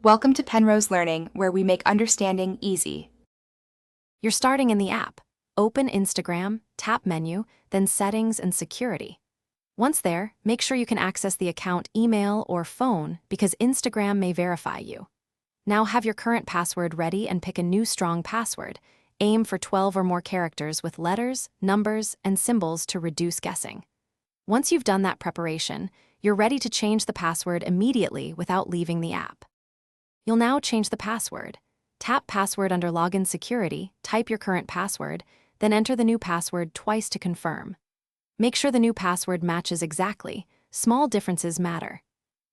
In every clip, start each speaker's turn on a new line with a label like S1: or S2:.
S1: Welcome to Penrose Learning, where we make understanding easy.
S2: You're starting in the app. Open Instagram, tap Menu, then Settings and Security. Once there, make sure you can access the account email or phone because Instagram may verify you. Now have your current password ready and pick a new strong password. Aim for 12 or more characters with letters, numbers, and symbols to reduce guessing. Once you've done that preparation, you're ready to change the password immediately without leaving the app. You'll now change the password. Tap Password under Login Security, type your current password, then enter the new password twice to confirm. Make sure the new password matches exactly. Small differences matter.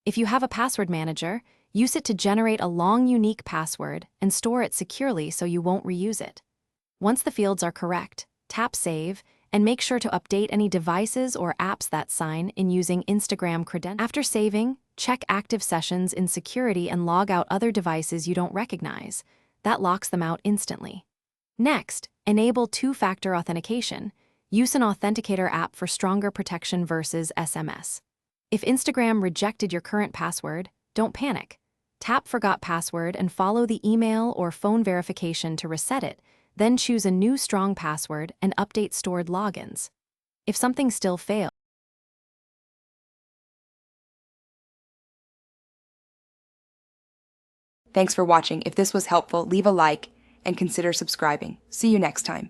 S2: If you have a password manager, use it to generate a long, unique password and store it securely so you won't reuse it. Once the fields are correct, tap Save and make sure to update any devices or apps that sign in using Instagram credentials. After saving, check active sessions in security and log out other devices you don't recognize. That locks them out instantly. Next, enable two-factor authentication. Use an authenticator app for stronger protection versus SMS. If Instagram rejected your current password, don't panic. Tap Forgot Password and follow the email or phone verification to reset it, then choose a new strong password and update stored logins. If something still fails,
S1: Thanks for watching. If this was helpful, leave a like and consider subscribing. See you next time.